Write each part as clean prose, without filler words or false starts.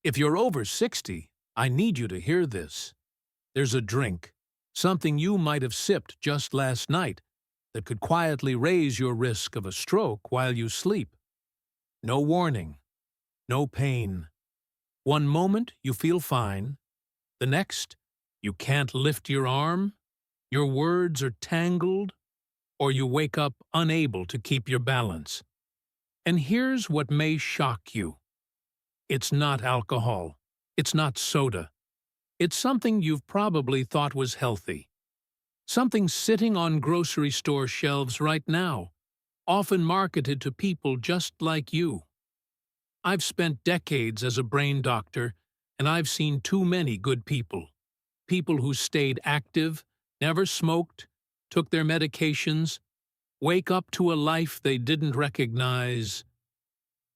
If you're over 60, I need you to hear this. There's a drink, something you might have sipped just last night, that could quietly raise your risk of a stroke while you sleep. No warning, no pain. One moment you feel fine, the next you can't lift your arm, your words are tangled, or you wake up unable to keep your balance. And here's what may shock you. It's not alcohol. It's not soda. It's something you've probably thought was healthy. Something sitting on grocery store shelves right now, often marketed to people just like you. I've spent decades as a brain doctor, and I've seen too many good people. People who stayed active, never smoked, took their medications, wake up to a life they didn't recognize,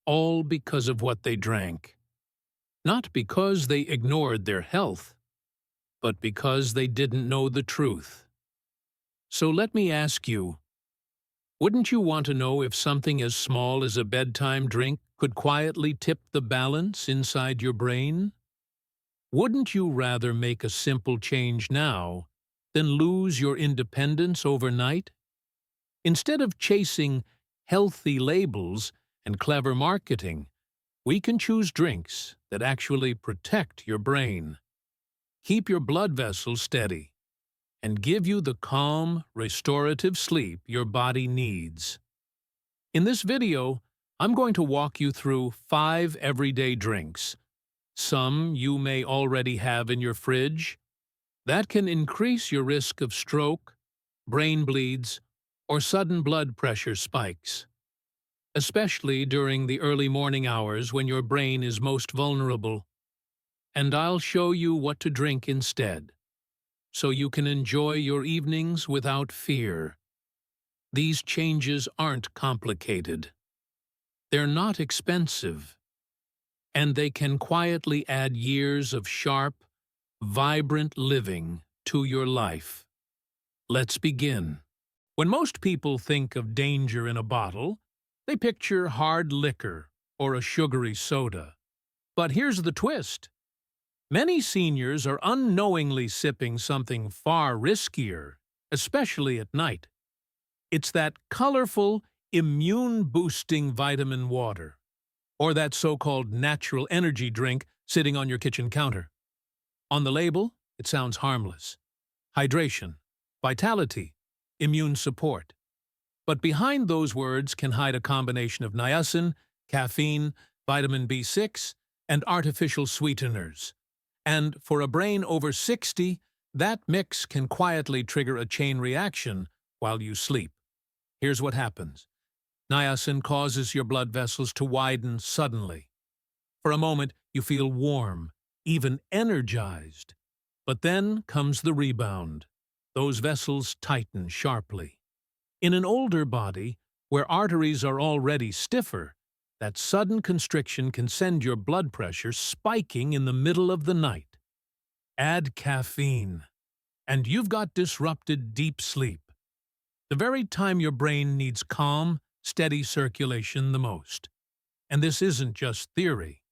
all because of what they drank. Not because they ignored their health, but because they didn't know the truth. So let me ask you, wouldn't you want to know if something as small as a bedtime drink could quietly tip the balance inside your brain? Wouldn't you rather make a simple change now than lose your independence overnight? Instead of chasing healthy labels and clever marketing, we can choose drinks that actually protect your brain, keep your blood vessels steady, and give you the calm, restorative sleep your body needs. In this video, I'm going to walk you through 5 everyday drinks. Some you may already have in your fridge that can increase your risk of stroke, brain bleeds, or sudden blood pressure spikes, especially during the early morning hours when your brain is most vulnerable. And I'll show you what to drink instead, so you can enjoy your evenings without fear. These changes aren't complicated. They're not expensive, and they can quietly add years of sharp, vibrant living to your life. Let's begin. When most people think of danger in a bottle, they picture hard liquor or a sugary soda. But here's the twist. Many seniors are unknowingly sipping something far riskier, especially at night. It's that colorful, immune-boosting vitamin water, or that so-called natural energy drink sitting on your kitchen counter. On the label, it sounds harmless. Hydration, vitality, immune support. But behind those words can hide a combination of niacin, caffeine, vitamin B6, and artificial sweeteners. And for a brain over 60, that mix can quietly trigger a chain reaction while you sleep. Here's what happens. Niacin causes your blood vessels to widen suddenly. For a moment, you feel warm, even energized. But then comes the rebound. Those vessels tighten sharply. In an older body, where arteries are already stiffer, that sudden constriction can send your blood pressure spiking in the middle of the night. Add caffeine, and you've got disrupted deep sleep, the very time your brain needs calm, steady circulation the most. And this isn't just theory.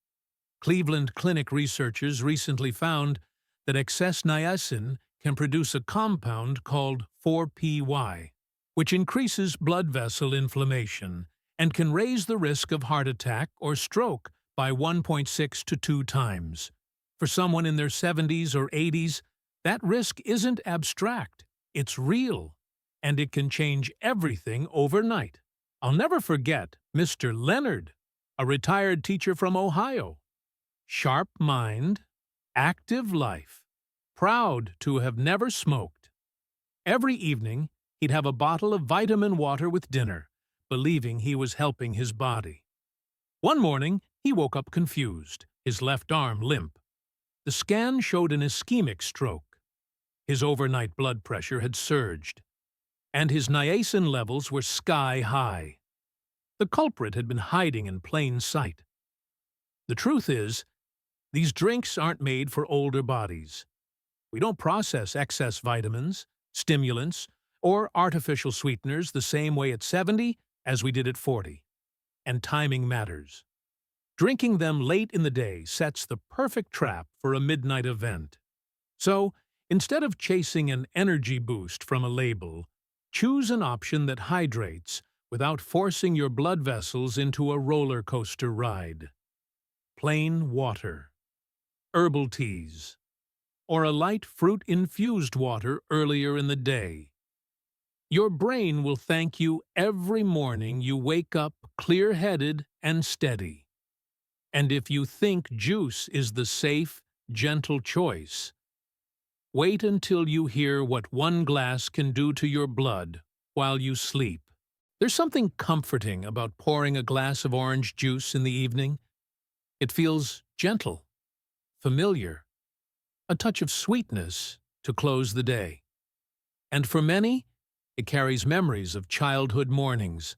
Cleveland Clinic researchers recently found that excess niacin can produce a compound called 4-PY, which increases blood vessel inflammation and can raise the risk of heart attack or stroke by 1.6 to 2 times. For someone in their 70s or 80s, that risk isn't abstract, it's real, and it can change everything overnight. I'll never forget Mr. Leonard, a retired teacher from Ohio. Sharp mind, active life, proud to have never smoked. Every evening, he'd have a bottle of vitamin water with dinner, believing he was helping his body. One morning, he woke up confused, his left arm limp. The scan showed an ischemic stroke. His overnight blood pressure had surged, and his niacin levels were sky high. The culprit had been hiding in plain sight. The truth is, these drinks aren't made for older bodies. We don't process excess vitamins, stimulants, or artificial sweeteners the same way at 70 as we did at 40. And timing matters. Drinking them late in the day sets the perfect trap for a midnight event. So, instead of chasing an energy boost from a label, choose an option that hydrates without forcing your blood vessels into a roller coaster ride. Plain water, herbal teas, or a light fruit-infused water earlier in the day. Your brain will thank you every morning you wake up clear-headed and steady. And if you think juice is the safe, gentle choice, wait until you hear what one glass can do to your blood while you sleep. There's something comforting about pouring a glass of orange juice in the evening. It feels gentle, familiar, a touch of sweetness to close the day. And for many, it carries memories of childhood mornings.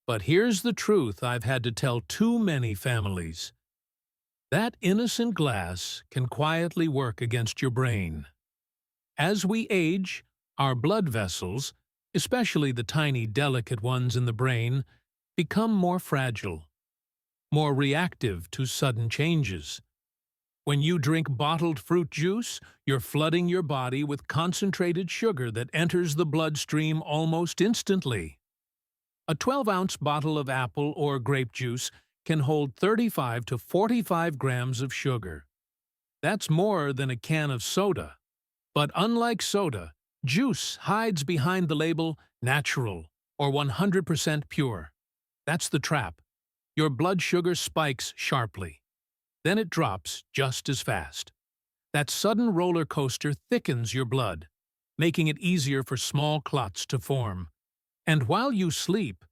But here's the truth I've had to tell too many families. That innocent glass can quietly work against your brain. As we age, our blood vessels, especially the tiny, delicate ones in the brain, become more fragile, more reactive to sudden changes. When you drink bottled fruit juice, you're flooding your body with concentrated sugar that enters the bloodstream almost instantly. A 12-ounce bottle of apple or grape juice can hold 35 to 45 grams of sugar. That's more than a can of soda. But unlike soda, juice hides behind the label natural or 100% pure. That's the trap. Your blood sugar spikes sharply. Then it drops just as fast. That sudden roller coaster thickens your blood, making it easier for small clots to form. And while you sleep,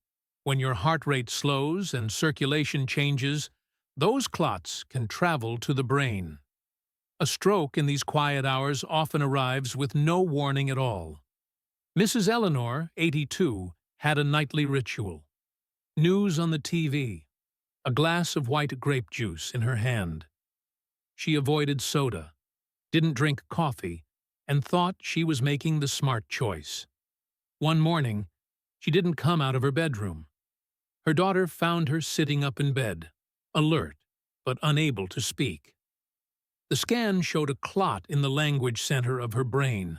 when your heart rate slows and circulation changes, those clots can travel to the brain. A stroke in these quiet hours often arrives with no warning at all. Mrs. Eleanor, 82, had a nightly ritual. News on the TV, a glass of white grape juice in her hand. She avoided soda, didn't drink coffee, and thought she was making the smart choice. One morning, she didn't come out of her bedroom. Her daughter found her sitting up in bed, alert but unable to speak. The scan showed a clot in the language center of her brain.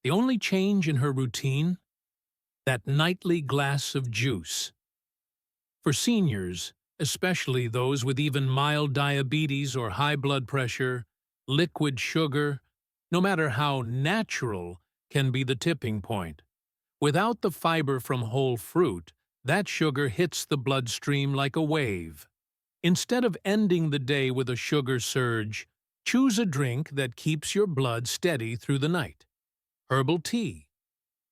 The only change in her routine? That nightly glass of juice. For seniors, especially those with even mild diabetes or high blood pressure, liquid sugar, no matter how natural, can be the tipping point. Without the fiber from whole fruit, that sugar hits the bloodstream like a wave. Instead of ending the day with a sugar surge, choose a drink that keeps your blood steady through the night. Herbal tea,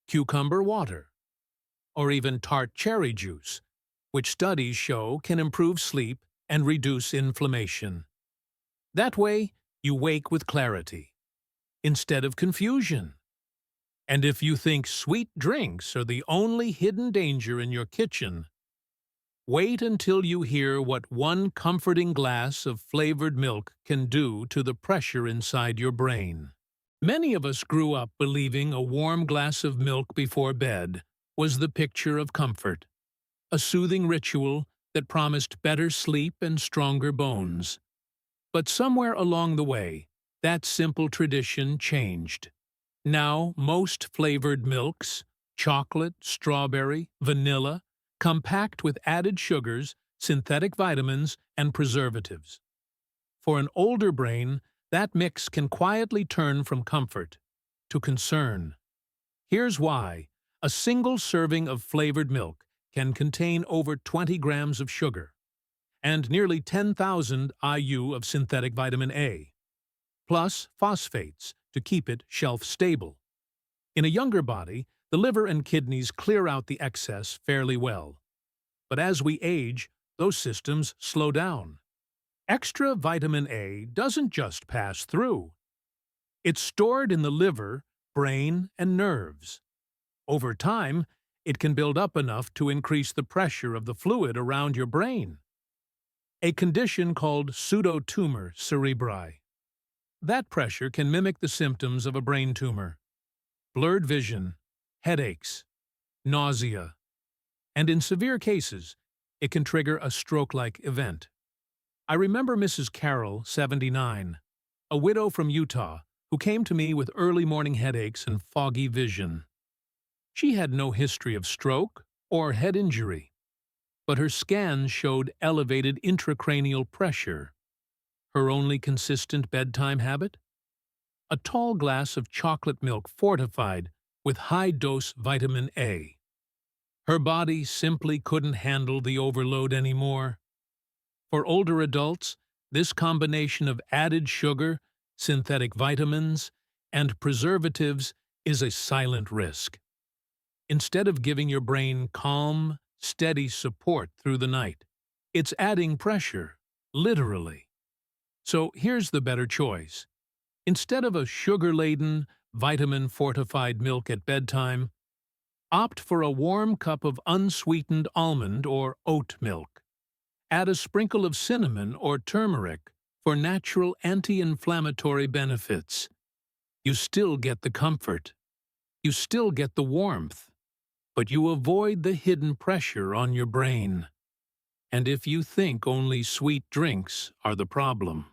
cucumber water, or even tart cherry juice, which studies show can improve sleep and reduce inflammation. That way, you wake with clarity, instead of confusion. And if you think sweet drinks are the only hidden danger in your kitchen, wait until you hear what one comforting glass of flavored milk can do to the pressure inside your brain. Many of us grew up believing a warm glass of milk before bed was the picture of comfort, a soothing ritual that promised better sleep and stronger bones. But somewhere along the way, that simple tradition changed. Now, most flavored milks, chocolate, strawberry, vanilla, come packed with added sugars, synthetic vitamins, and preservatives. For an older brain, that mix can quietly turn from comfort to concern. Here's why. A single serving of flavored milk can contain over 20 grams of sugar and nearly 10,000 IU of synthetic vitamin A, plus phosphates to keep it shelf-stable. In a younger body, the liver and kidneys clear out the excess fairly well. But as we age, those systems slow down. Extra vitamin A doesn't just pass through. It's stored in the liver, brain, and nerves. Over time, it can build up enough to increase the pressure of the fluid around your brain. A condition called pseudotumor cerebri. That pressure can mimic the symptoms of a brain tumor: blurred vision, headaches, nausea, and in severe cases, it can trigger a stroke-like event. I remember Mrs. Carroll, 79, a widow from Utah, who came to me with early morning headaches and foggy vision. She had no history of stroke or head injury, but her scans showed elevated intracranial pressure. Her only consistent bedtime habit? A tall glass of chocolate milk fortified with high-dose vitamin A. Her body simply couldn't handle the overload anymore. For older adults, this combination of added sugar, synthetic vitamins, and preservatives is a silent risk. Instead of giving your brain calm, steady support through the night, it's adding pressure, literally. So here's the better choice. Instead of a sugar-laden, vitamin-fortified milk at bedtime, opt for a warm cup of unsweetened almond or oat milk. Add a sprinkle of cinnamon or turmeric for natural anti-inflammatory benefits. You still get the comfort. You still get the warmth. But you avoid the hidden pressure on your brain. And if you think only sweet drinks are the problem,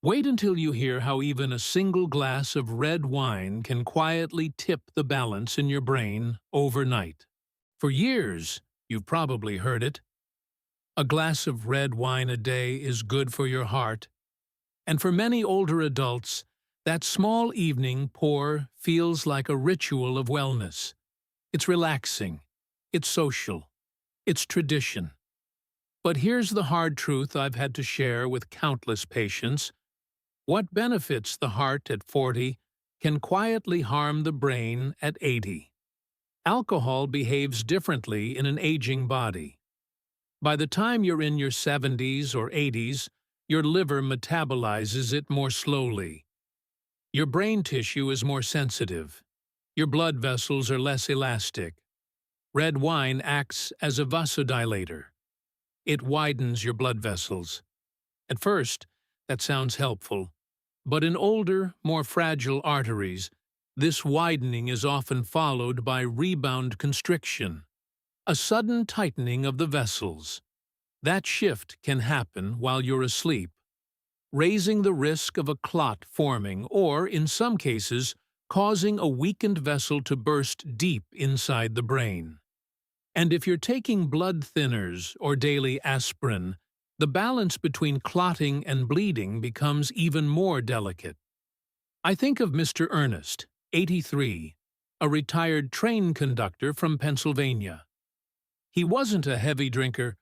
wait until you hear how even a single glass of red wine can quietly tip the balance in your brain overnight. For years, you've probably heard it. A glass of red wine a day is good for your heart. And for many older adults, that small evening pour feels like a ritual of wellness. It's relaxing. It's social. It's tradition. But here's the hard truth I've had to share with countless patients. What benefits the heart at 40 can quietly harm the brain at 80. Alcohol behaves differently in an aging body. By the time you're in your 70s or 80s, your liver metabolizes it more slowly. Your brain tissue is more sensitive. Your blood vessels are less elastic. Red wine acts as a vasodilator. It widens your blood vessels. At first, that sounds helpful, but in older, more fragile arteries, this widening is often followed by rebound constriction, a sudden tightening of the vessels. That shift can happen while you're asleep, raising the risk of a clot forming or, in some cases, causing a weakened vessel to burst deep inside the brain. And if you're taking blood thinners or daily aspirin, the balance between clotting and bleeding becomes even more delicate. I think of Mr. Ernest, 83, a retired train conductor from Pennsylvania. He wasn't a heavy drinker,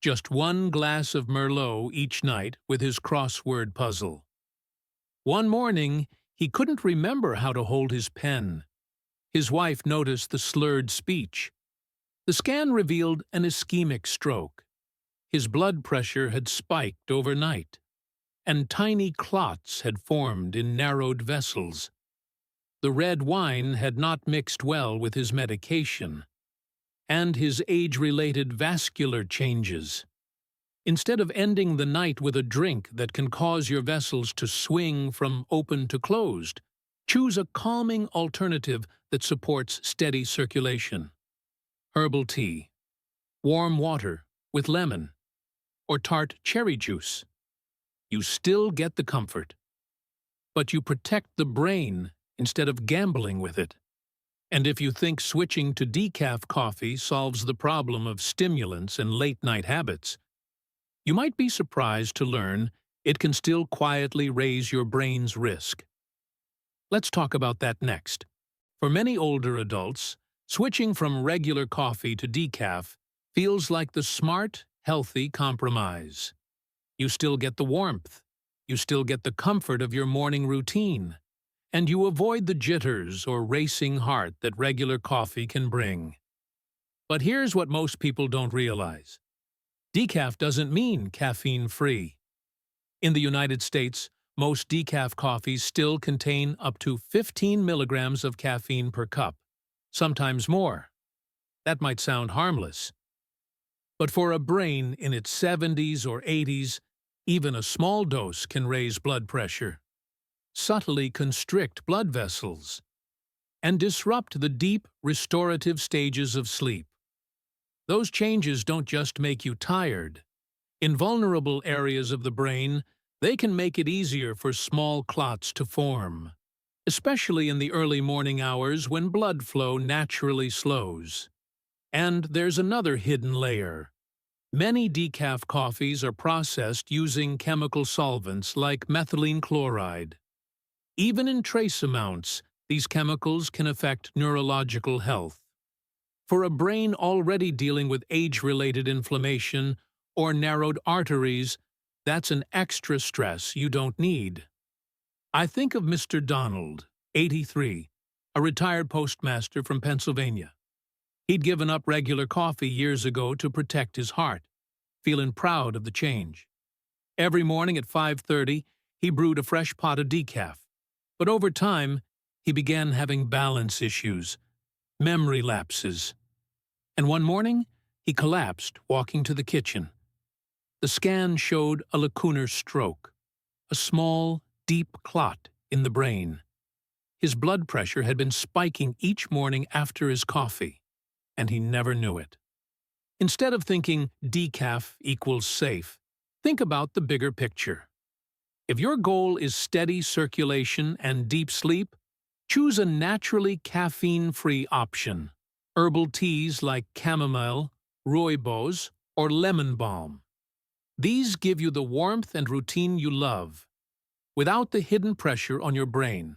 just one glass of Merlot each night with his crossword puzzle. One morning, he couldn't remember how to hold his pen. His wife noticed the slurred speech. The scan revealed an ischemic stroke. His blood pressure had spiked overnight, and tiny clots had formed in narrowed vessels. The red wine had not mixed well with his medication, and his age-related vascular changes. Instead of ending the night with a drink that can cause your vessels to swing from open to closed, choose a calming alternative that supports steady circulation. Herbal tea, warm water with lemon, or tart cherry juice. You still get the comfort, but you protect the brain instead of gambling with it. And if you think switching to decaf coffee solves the problem of stimulants and late-night habits, you might be surprised to learn it can still quietly raise your brain's risk. Let's talk about that next. For many older adults, switching from regular coffee to decaf feels like the smart, healthy compromise. You still get the warmth, you still get the comfort of your morning routine, and you avoid the jitters or racing heart that regular coffee can bring. But here's what most people don't realize. Decaf doesn't mean caffeine-free. In the United States, most decaf coffees still contain up to 15 milligrams of caffeine per cup, sometimes more. That might sound harmless. But for a brain in its 70s or 80s, even a small dose can raise blood pressure, subtly constrict blood vessels, and disrupt the deep, restorative stages of sleep. Those changes don't just make you tired, In vulnerable areas of the brain, they can make it easier for small clots to form, especially in the early morning hours when blood flow naturally slows. And there's another hidden layer. Many decaf coffees are processed using chemical solvents like methylene chloride. Even in trace amounts, these chemicals can affect neurological health. For a brain already dealing with age-related inflammation or narrowed arteries, that's an extra stress you don't need. I think of Mr. Donald, 83, a retired postmaster from Pennsylvania. He'd given up regular coffee years ago to protect his heart, feeling proud of the change. Every morning at 5:30, he brewed a fresh pot of decaf. But over time, he began having balance issues, memory lapses. And one morning, he collapsed walking to the kitchen. The scan showed a lacunar stroke, a small, deep clot in the brain. His blood pressure had been spiking each morning after his coffee, and he never knew it. Instead of thinking decaf equals safe, think about the bigger picture. If your goal is steady circulation and deep sleep, choose a naturally caffeine-free option. Herbal teas like chamomile, rooibos, or lemon balm. These give you the warmth and routine you love, without the hidden pressure on your brain.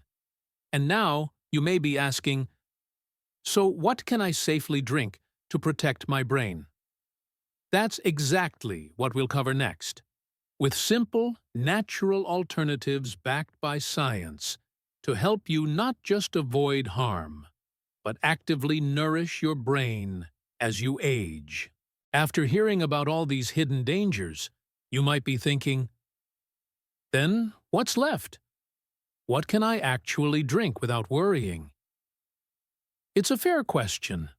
And now you may be asking, so what can I safely drink to protect my brain? That's exactly what we'll cover next. With simple, natural alternatives backed by science to help you not just avoid harm, but actively nourish your brain as you age. After hearing about all these hidden dangers, you might be thinking, then what's left? What can I actually drink without worrying? It's a fair question.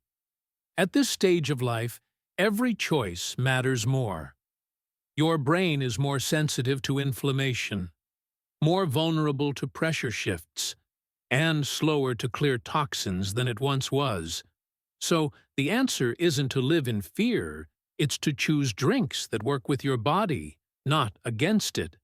At this stage of life, every choice matters more. Your brain is more sensitive to inflammation, more vulnerable to pressure shifts, and slower to clear toxins than it once was. So the answer isn't to live in fear, it's to choose drinks that work with your body, not against it.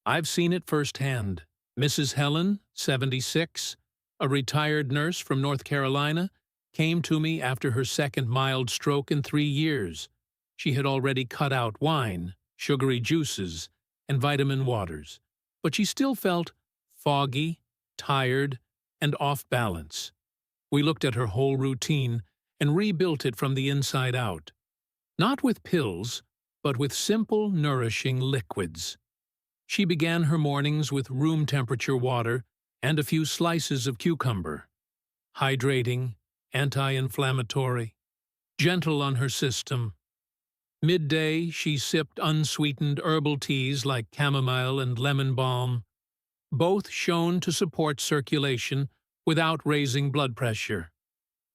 I've seen it firsthand. Mrs. Helen, 76, a retired nurse from North Carolina, came to me after her second mild stroke in 3 years. She had already cut out wine, sugary juices, and vitamin waters, but she still felt foggy, tired, and off balance. We looked at her whole routine and rebuilt it from the inside out. Not with pills, but with simple, nourishing liquids. She began her mornings with room-temperature water and a few slices of cucumber. Hydrating, anti-inflammatory, gentle on her system. Midday, she sipped unsweetened herbal teas like chamomile and lemon balm, both shown to support circulation without raising blood pressure.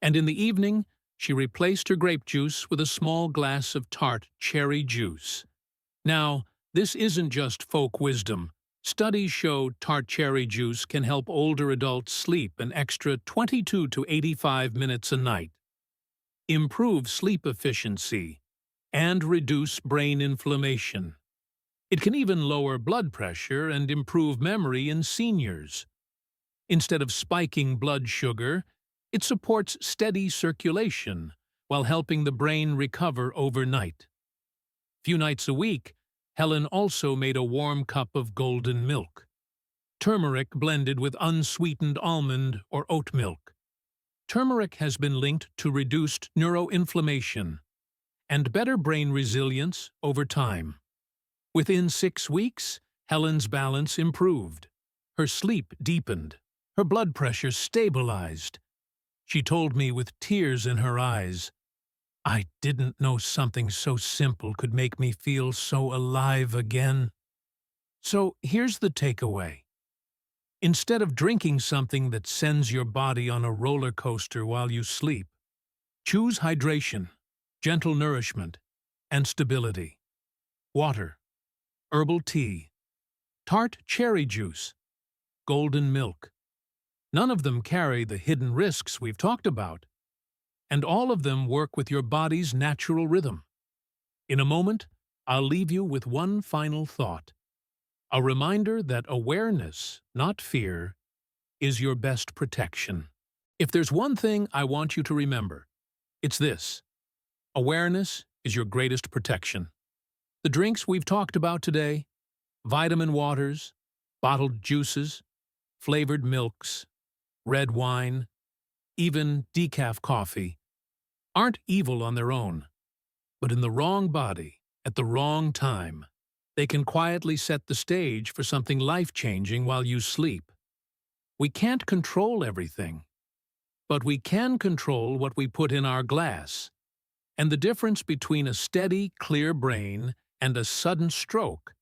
And in the evening, she replaced her grape juice with a small glass of tart cherry juice. Now, this isn't just folk wisdom. Studies show tart cherry juice can help older adults sleep an extra 22 to 85 minutes a night, improve sleep efficiency, and reduce brain inflammation. It can even lower blood pressure and improve memory in seniors. Instead of spiking blood sugar, it supports steady circulation while helping the brain recover overnight. Few nights a week, Helen also made a warm cup of golden milk, turmeric blended with unsweetened almond or oat milk. Turmeric has been linked to reduced neuroinflammation and better brain resilience over time. Within 6 weeks, Helen's balance improved. Her sleep deepened. Her blood pressure stabilized. She told me with tears in her eyes, "I didn't know something so simple could make me feel so alive again." So here's the takeaway. Instead of drinking something that sends your body on a roller coaster while you sleep, choose hydration, gentle nourishment, and stability. Water, herbal tea, tart cherry juice, golden milk. None of them carry the hidden risks we've talked about, and all of them work with your body's natural rhythm. In a moment, I'll leave you with one final thought. A reminder that awareness, not fear, is your best protection. If there's one thing I want you to remember, it's this: awareness is your greatest protection. The drinks we've talked about today, vitamin waters, bottled juices, flavored milks, red wine, even decaf coffee, aren't evil on their own, but in the wrong body, at the wrong time, they can quietly set the stage for something life-changing while you sleep. We can't control everything, but we can control what we put in our glass. And the difference between a steady, clear brain and a sudden stroke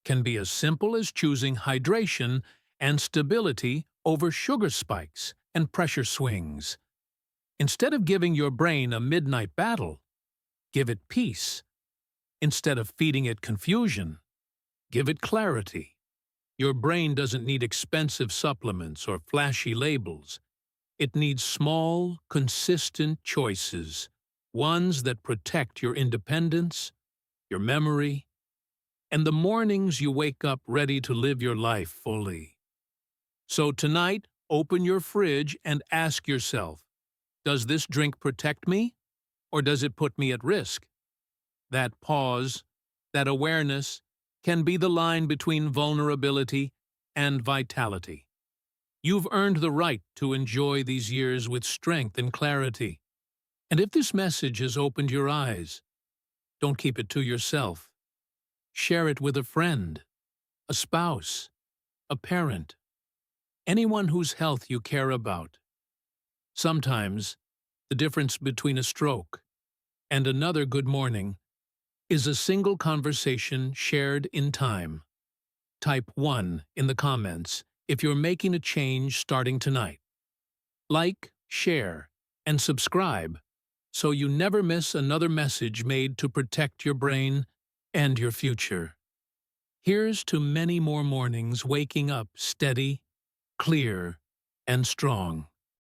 can be as simple as choosing hydration and stability over sugar spikes and pressure swings. Instead of giving your brain a midnight battle, give it peace. Instead of feeding it confusion, give it clarity. Your brain doesn't need expensive supplements or flashy labels. It needs small, consistent choices, ones that protect your independence, your memory, and the mornings you wake up ready to live your life fully. So tonight, open your fridge and ask yourself, does this drink protect me, or does it put me at risk? That pause, that awareness, can be the line between vulnerability and vitality. You've earned the right to enjoy these years with strength and clarity. And if this message has opened your eyes, don't keep it to yourself. Share it with a friend, a spouse, a parent, anyone whose health you care about. Sometimes, the difference between a stroke and another good morning is a single conversation shared in time. Type 1 in the comments if you're making a change starting tonight. Like, share, and subscribe so you never miss another message made to protect your brain and your future. Here's to many more mornings waking up steady, clear, and strong.